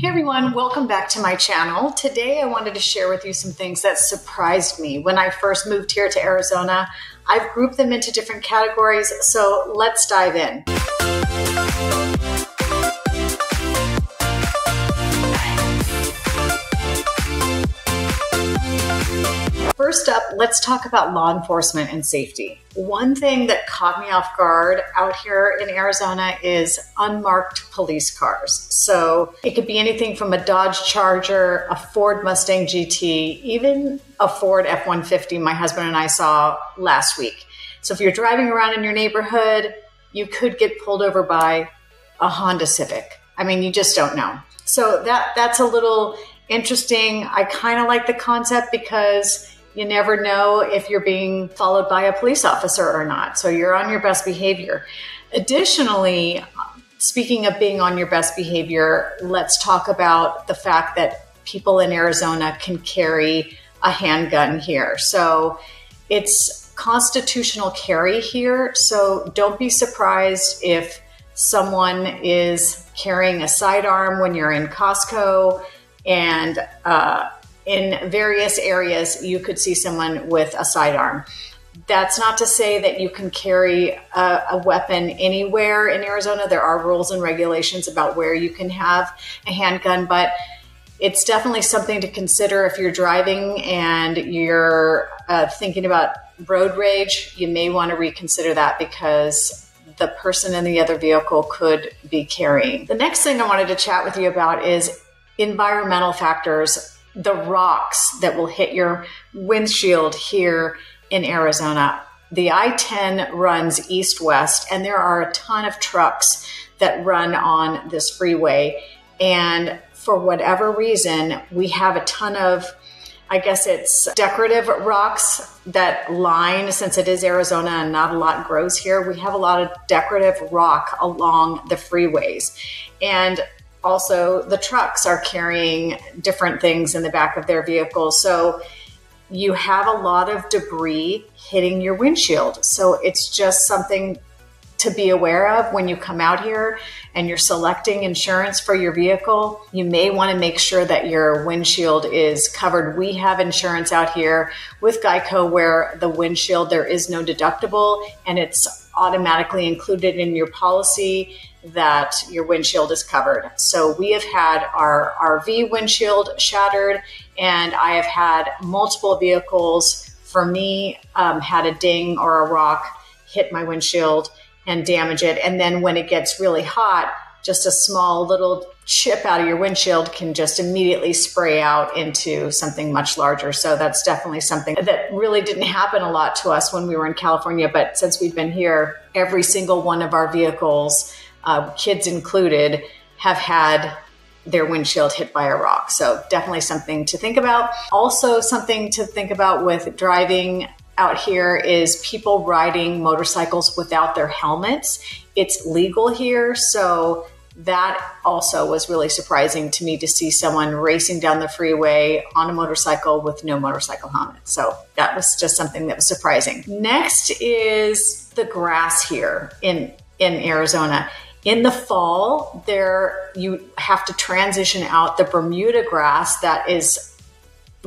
Hey everyone, welcome back to my channel. Today I wanted to share with you some things that surprised me when I first moved here to Arizona. I've grouped them into different categories, so let's dive in. First up, let's talk about law enforcement and safety. One thing that caught me off guard out here in Arizona is unmarked police cars. So it could be anything from a Dodge Charger, a Ford Mustang GT, even a Ford F-150 my husband and I saw last week. So if you're driving around in your neighborhood, you could get pulled over by a Honda Civic. I mean, you just don't know. So that's a little interesting. I kind of like the concept because you never know if you're being followed by a police officer or not. So you're on your best behavior. Additionally, speaking of being on your best behavior, let's talk about the fact that people in Arizona can carry a handgun here. So it's constitutional carry here. So don't be surprised if someone is carrying a sidearm when you're in Costco, and in various areas, you could see someone with a sidearm. That's not to say that you can carry a weapon anywhere in Arizona. There are rules and regulations about where you can have a handgun, but it's definitely something to consider if you're driving and you're thinking about road rage. You may want to reconsider that because the person in the other vehicle could be carrying. The next thing I wanted to chat with you about is environmental factors, the rocks that will hit your windshield here in Arizona. The I-10 runs east-west, and there are a ton of trucks that run on this freeway. And for whatever reason, we have a ton of, I guess it's decorative rocks that line, since it is Arizona and not a lot grows here, we have a lot of decorative rock along the freeways. And also, the trucks are carrying different things in the back of their vehicles. So you have a lot of debris hitting your windshield. So it's just something to be aware of when you come out here and you're selecting insurance for your vehicle. You may want to make sure that your windshield is covered. We have insurance out here with Geico where the windshield, there is no deductible, and it's automatically included in your policy that your windshield is covered. So we have had our RV windshield shattered, and I have had multiple vehicles, for me, had a ding or a rock hit my windshield and damage it. And then when it gets really hot, just a small little chip out of your windshield can just immediately spray out into something much larger. So that's definitely something that really didn't happen a lot to us when we were in California. But since we've been here, every single one of our vehicles, kids included, have had their windshield hit by a rock. So definitely something to think about. Also, something to think about with driving out here is people riding motorcycles without their helmets. It's legal here, so that also was really surprising to me to see someone racing down the freeway on a motorcycle with no motorcycle helmet. So that was just something that was surprising. Next is the grass here in Arizona. In the fall, you have to transition out the Bermuda grass that is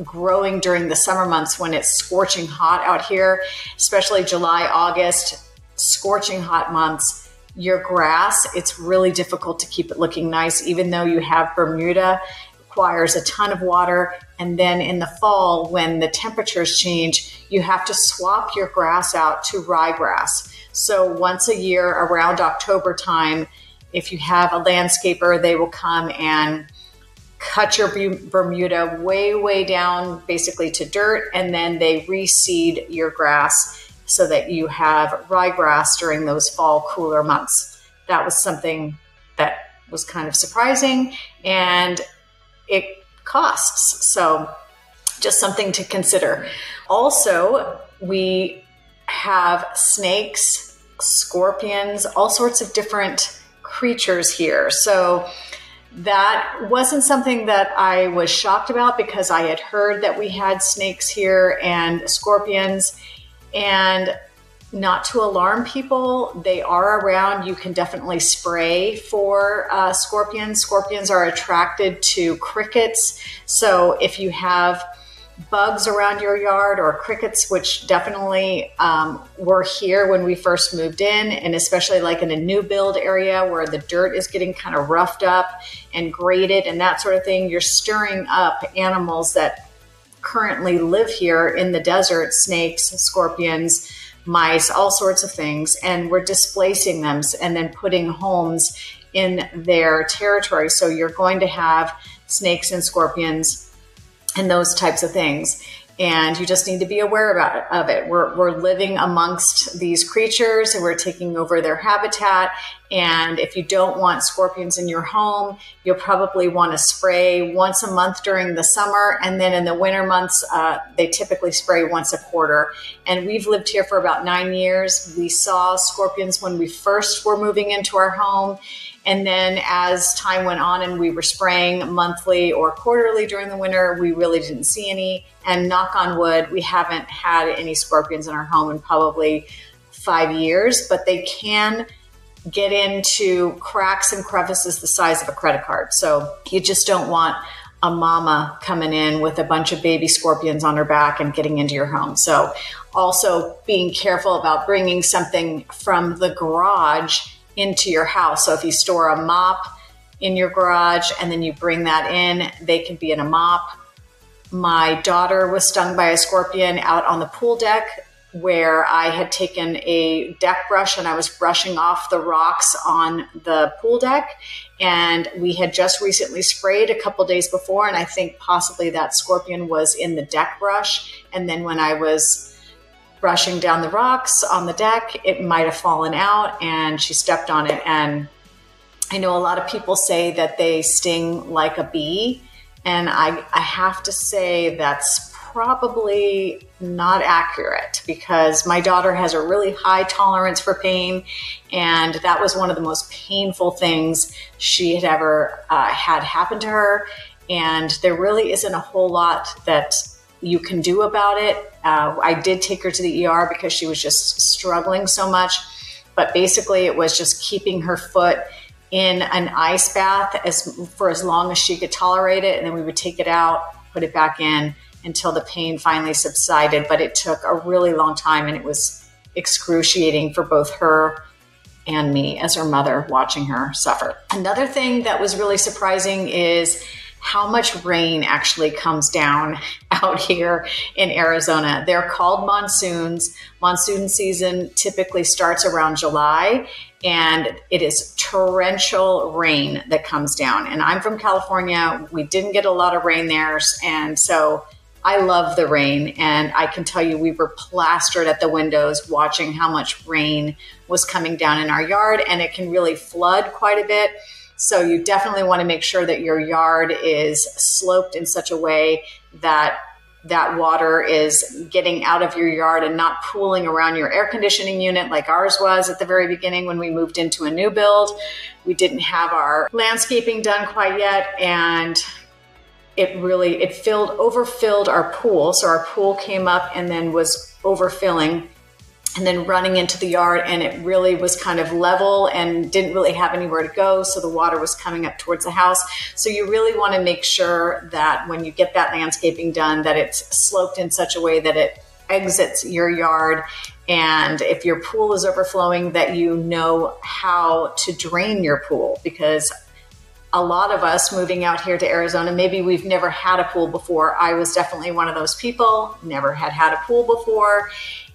growing during the summer months when it's scorching hot out here, especially July, August, scorching hot months. Your grass, it's really difficult to keep it looking nice, even though you have Bermuda, requires a ton of water. And then in the fall, when the temperatures change, you have to swap your grass out to ryegrass. So once a year around October time, if you have a landscaper, they will come and cut your Bermuda way, way down basically to dirt, and then they reseed your grass so that you have ryegrass during those fall cooler months. That was something that was kind of surprising, and it costs. So just something to consider. Also, we have snakes, scorpions, all sorts of different creatures here. So that wasn't something that I was shocked about because I had heard that we had snakes here and scorpions. And not to alarm people. They are around. You can definitely spray for scorpions. Scorpions are attracted to crickets. So if you have bugs around your yard or crickets, which definitely were here when we first moved in, and especially like in a new build area where the dirt is getting kind of roughed up and graded and that sort of thing, you're stirring up animals that currently live here in the desert, snakes, scorpions, mice, all sorts of things, and we're displacing them and then putting homes in their territory. So you're going to have snakes and scorpions and those types of things. And you just need to be aware of it. We're living amongst these creatures and we're taking over their habitat. And if you don't want scorpions in your home, you'll probably want to spray once a month during the summer. And then in the winter months, they typically spray once a quarter. And we've lived here for about 9 years. We saw scorpions when we first were moving into our home. And then as time went on and we were spraying monthly or quarterly during the winter, we really didn't see any. And knock on wood, we haven't had any scorpions in our home in probably 5 years, but they can get into cracks and crevices the size of a credit card. So you just don't want a mama coming in with a bunch of baby scorpions on her back and getting into your home. So also being careful about bringing something from the garage into your house. So if you store a mop in your garage and then you bring that in, they can be in a mop. My daughter was stung by a scorpion out on the pool deck where I had taken a deck brush and I was brushing off the rocks on the pool deck. And we had just recently sprayed a couple days before. And I think possibly that scorpion was in the deck brush. And then when I was brushing down the rocks on the deck, it might have fallen out and she stepped on it. And I know a lot of people say that they sting like a bee. And I have to say that's probably not accurate because my daughter has a really high tolerance for pain. And that was one of the most painful things she had ever had happen to her. And there really isn't a whole lot that you can do about it. I did take her to the ER because she was just struggling so much. But basically it was just keeping her foot in an ice bath for as long as she could tolerate it. And then we would take it out, put it back in until the pain finally subsided. But it took a really long time and it was excruciating for both her and me as her mother watching her suffer. Another thing that was really surprising is how much rain actually comes down out here in Arizona. They're called monsoons. Monsoon season typically starts around July, and it is torrential rain that comes down. And I'm from California. We didn't get a lot of rain there, and so I love the rain. And I can tell you we were plastered at the windows watching how much rain was coming down in our yard, and it can really flood quite a bit. So you definitely want to make sure that your yard is sloped in such a way that that water is getting out of your yard and not pooling around your air conditioning unit like ours was at the very beginning when we moved into a new build. We didn't have our landscaping done quite yet, and it overfilled our pool. So our pool came up and then was overfilling and then running into the yard, and it really was kind of level and didn't really have anywhere to go. So the water was coming up towards the house. So you really want to make sure that when you get that landscaping done, that it's sloped in such a way that it exits your yard. And if your pool is overflowing, that you know how to drain your pool, because a lot of us moving out here to Arizona, maybe we've never had a pool before. I was definitely one of those people, never had a pool before,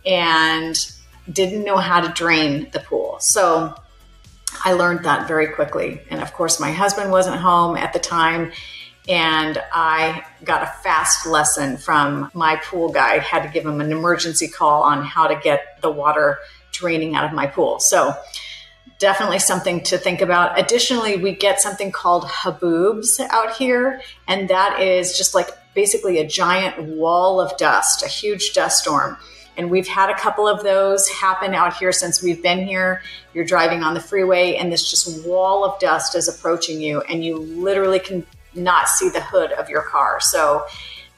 and didn't know how to drain the pool. So I learned that very quickly. And of course, my husband wasn't home at the time, and I got a fast lesson from my pool guy. I had to give him an emergency call on how to get the water draining out of my pool. So definitely something to think about. Additionally, we get something called Haboobs out here, and that is just like basically a giant wall of dust, a huge dust storm. And we've had a couple of those happen out here since we've been here. You're driving on the freeway and this just wall of dust is approaching you, and you literally can not see the hood of your car. So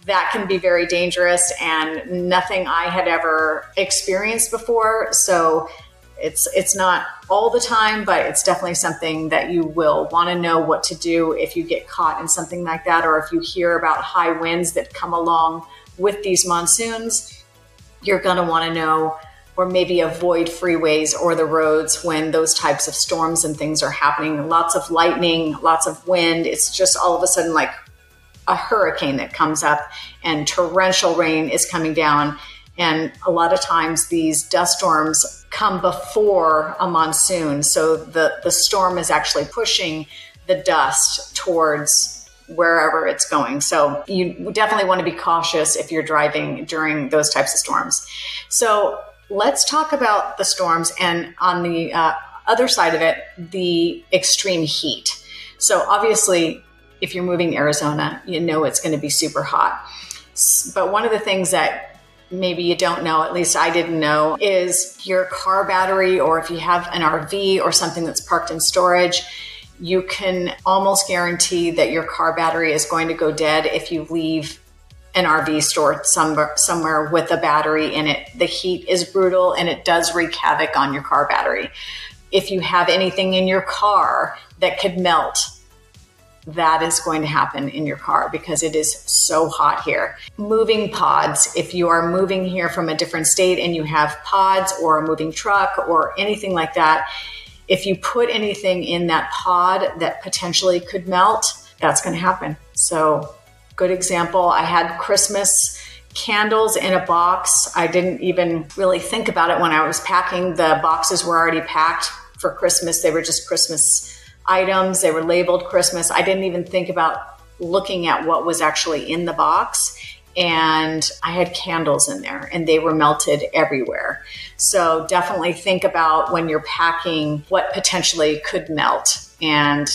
that can be very dangerous and nothing I had ever experienced before. So it's not all the time, but it's definitely something that you will want to know what to do if you get caught in something like that, or if you hear about high winds that come along with these monsoons. You're going to want to know, or maybe avoid freeways or the roads when those types of storms and things are happening. Lots of lightning, lots of wind. It's just all of a sudden like a hurricane that comes up, and torrential rain is coming down. And a lot of times these dust storms come before a monsoon. So the storm is actually pushing the dust towards wherever it's going. So you definitely want to be cautious if you're driving during those types of storms. So let's talk about the storms, and on the other side of it, the extreme heat. So obviously, if you're moving to Arizona, you know it's going to be super hot. But one of the things that maybe you don't know, at least I didn't know, is your car battery, or if you have an RV or something that's parked in storage, you can almost guarantee that your car battery is going to go dead if you leave an RV stored somewhere with a battery in it. The heat is brutal and it does wreak havoc on your car battery. If you have anything in your car that could melt, that is going to happen in your car because it is so hot here. Moving pods, if you are moving here from a different state and you have pods or a moving truck or anything like that, if you put anything in that pod that potentially could melt, that's going to happen. So good example, I had Christmas candles in a box. I didn't even really think about it when I was packing. The boxes were already packed for Christmas. They were just Christmas items. They were labeled Christmas. I didn't even think about looking at what was actually in the box. And I had candles in there and they were melted everywhere. So definitely think about when you're packing what potentially could melt, and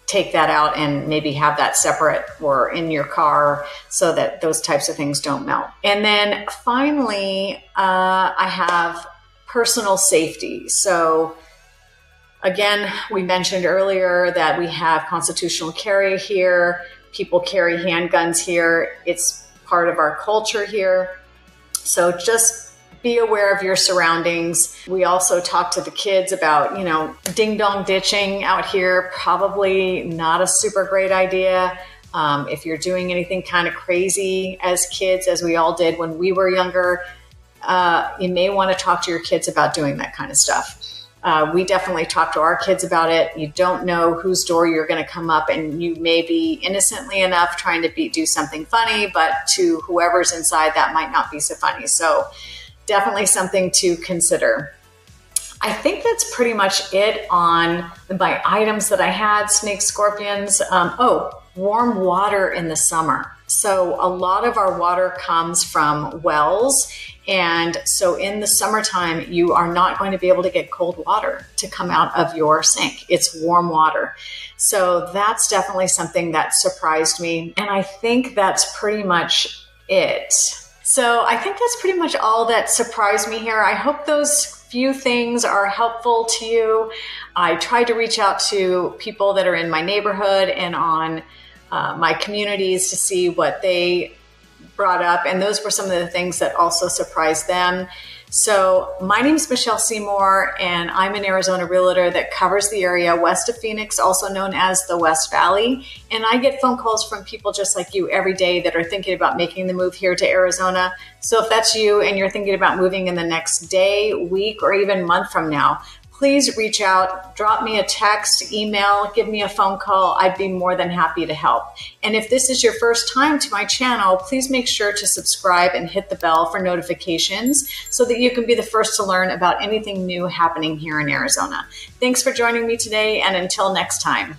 take that out and maybe have that separate or in your car so that those types of things don't melt. And then finally, I have personal safety. So again, we mentioned earlier that we have constitutional carry here. People carry handguns here. It's part of our culture here. So just be aware of your surroundings. We also talk to the kids about, ding-dong ditching out here. Probably not a super great idea. If you're doing anything kind of crazy as kids, as we all did when we were younger, you may want to talk to your kids about doing that kind of stuff. We definitely talk to our kids about it. You don't know whose door you're going to come up, and you may be innocently enough trying to do something funny, but to whoever's inside, that might not be so funny. So definitely something to consider. I think that's pretty much it on my items that I had. Snakes, scorpions. Warm water in the summer. So a lot of our water comes from wells. And so in the summertime, you are not going to be able to get cold water to come out of your sink. It's warm water. So that's definitely something that surprised me. And I think that's pretty much it. So I think that's pretty much all that surprised me here. I hope those few things are helpful to you. I tried to reach out to people that are in my neighborhood and on my communities to see what they brought up. And those were some of the things that also surprised them. So my name is Michelle Seymour, and I'm an Arizona realtor that covers the area west of Phoenix, also known as the West Valley. And I get phone calls from people just like you every day that are thinking about making the move here to Arizona. So if that's you and you're thinking about moving in the next day, week, or even month from now, please reach out, drop me a text, email, give me a phone call. I'd be more than happy to help. And if this is your first time to my channel, please make sure to subscribe and hit the bell for notifications so that you can be the first to learn about anything new happening here in Arizona. Thanks for joining me today, and until next time.